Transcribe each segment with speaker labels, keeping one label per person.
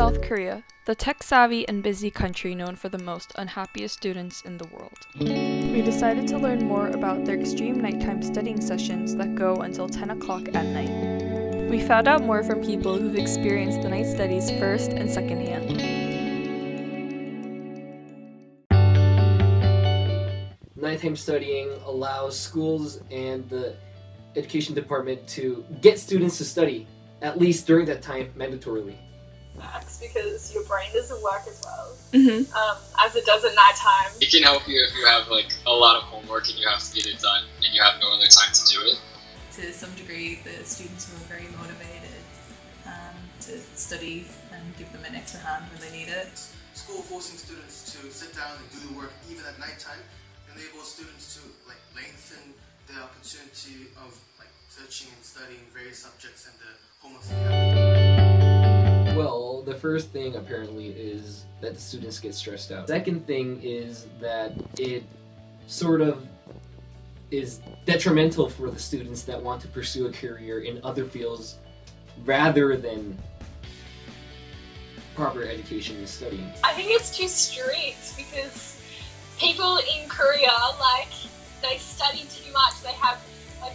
Speaker 1: South Korea, the tech-savvy and busy country known for the most unhappiest students in the world. We decided to learn more about their extreme nighttime studying sessions that go until 10 o'clock at night. We found out more from people who've experienced the night studies first and secondhand.
Speaker 2: Nighttime studying allows schools and the education department to get students to study, at least during that time, mandatorily.
Speaker 3: Because your brain doesn't work as well as it does at nighttime.
Speaker 4: It can help you if you have like a lot of homework and you have to get it done and you have no other time to do it.
Speaker 5: To some degree, the students who are very motivated to study and give them an extra hand when they need it.
Speaker 6: School forcing students to sit down and do the work even at nighttime enables students to lengthen the opportunity of searching and studying various subjects and the homework they have.
Speaker 2: Well, the first thing apparently is that the students get stressed out. Second thing is that it sort of is detrimental for the students that want to pursue a career in other fields rather than proper education and studying.
Speaker 3: I think it's too strict because people in Korea, they study too much. They have,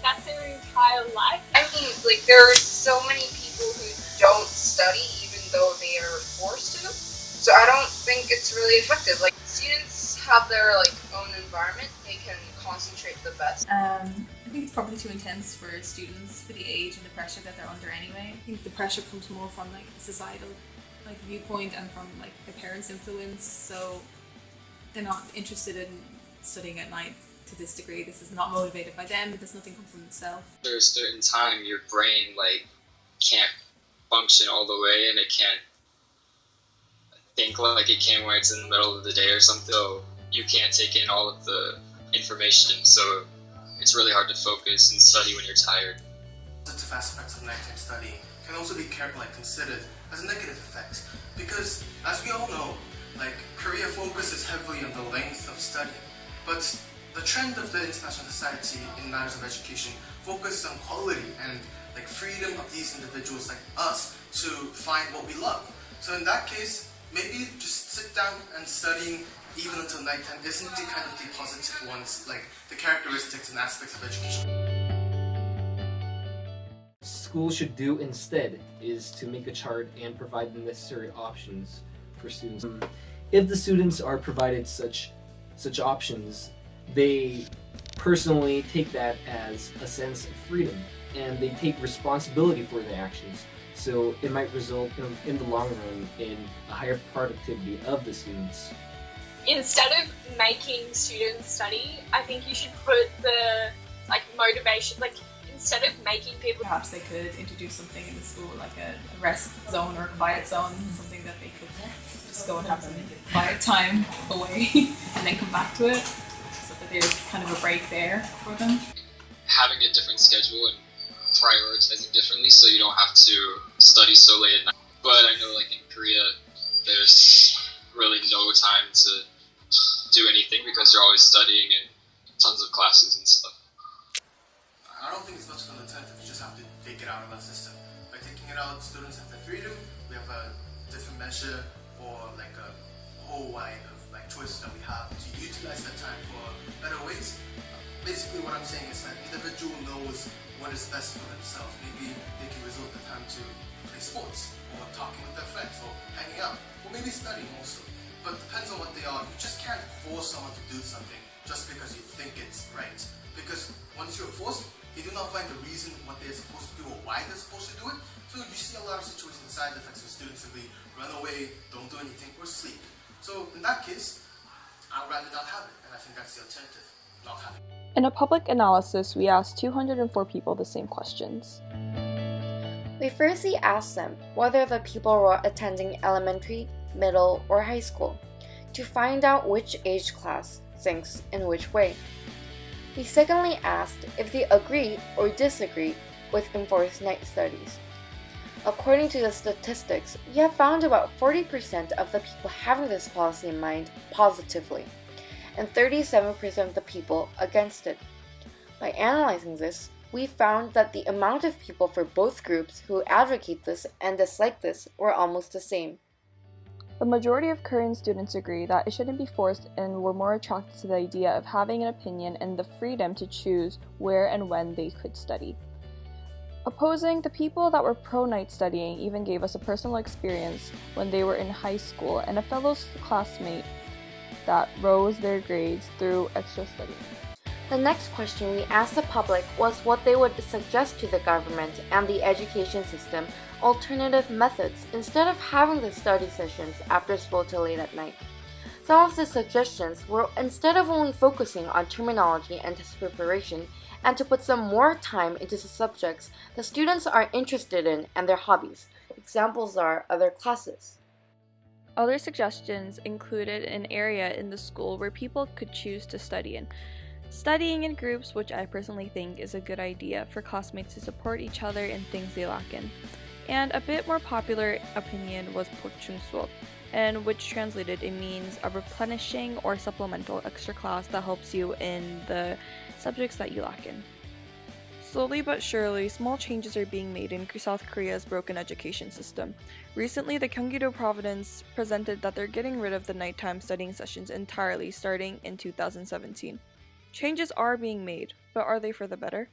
Speaker 3: that's their entire life.
Speaker 7: I mean, there are so many people who don't study even though they are forced to. So I don't think it's really effective. Students have their own environment. They can concentrate the best.
Speaker 5: I think it's probably too intense for students for the age and the pressure that they're under anyway. I think the pressure comes more from a societal viewpoint and from their parents' influence. So they're not interested in studying at night to this degree. This is not motivated by them. It does nothing come from themselves.
Speaker 4: After a certain time, your brain can't function all the way, and it can't think like it can when it's in the middle of the day or something. So you can't take in all of the information. So it's really hard to focus and study when you're tired.
Speaker 6: Positive aspects of nighttime studying can also be considered as a negative effect because, as we all know, Korea focuses heavily on the length of studying, but the trend of the international society in matters of education focuses on quality and freedom of these individuals like us to find what we love. So in that case, maybe just sit down and studying even until nighttime isn't the kind of the positive ones, the characteristics and aspects of education.
Speaker 2: School should do instead is to make a chart and provide the necessary options for students. If the students are provided such options, they personally take that as a sense of freedom and they take responsibility for their actions. So it might result in the long run in a higher productivity of the students.
Speaker 3: Instead of making students study, I think you should put the motivation, instead of making people...
Speaker 5: Perhaps they could introduce something in the school like a rest zone or a quiet zone, something that they could just go and have a quiet time away and then come back to it, so that there's kind of a break there for them.
Speaker 4: Having a different schedule and prioritizing differently so you don't have to study so late at night. But I know in Korea there's really no time to do anything because you're always studying and tons of classes and stuff.
Speaker 6: I don't think it's much of an incentive. You just have to take it out of our system. By taking it out, students have the freedom. We have a different measure or a whole wide of choices that we have to utilize that time for better ways. Basically, what I'm saying is that individual knows what is best for themselves. Maybe they can resort the time to play sports or talking with their friends or hanging out or maybe studying also. But it depends on what they are. You just can't force someone to do something just because you think it's right. Because once you're forced, they do not find the reason what they're supposed to do or why they're supposed to do it. So you see a lot of situations and side effects where students simply run away, don't do anything, or sleep. So in that case, I'd rather not have it, and I think that's the alternative, not having it.
Speaker 1: In a public analysis, we asked 204 people the same questions.
Speaker 8: We firstly asked them whether the people were attending elementary, middle, or high school, to find out which age class thinks in which way. We secondly asked if they agree or disagree with enforced night studies. According to the statistics, we have found about 40% of the people having this policy in mind positively, and 37% of the people against it. By analyzing this, we found that the amount of people for both groups who advocate this and dislike this were almost the same.
Speaker 1: The majority of Korean students agree that it shouldn't be forced and were more attracted to the idea of having an opinion and the freedom to choose where and when they could study. Opposing, the people that were pro-night studying even gave us a personal experience when they were in high school and a fellow classmate that rose their grades through extra studying.
Speaker 8: The next question we asked the public was what they would suggest to the government and the education system alternative methods instead of having the study sessions after school till late at night. Some of the suggestions were instead of only focusing on terminology and test preparation, and to put some more time into the subjects the students are interested in and their hobbies. Examples are other classes.
Speaker 1: Other suggestions included an area in the school where people could choose to study in. Studying in groups, which I personally think is a good idea for classmates to support each other in things they lack in. And a bit more popular opinion was 보충수업, and which translated it means a replenishing or supplemental extra class that helps you in the subjects that you lack in. Slowly but surely, small changes are being made in South Korea's broken education system. Recently, the Gyeonggi-do province presented that they're getting rid of the nighttime studying sessions entirely starting in 2017. Changes are being made, but are they for the better?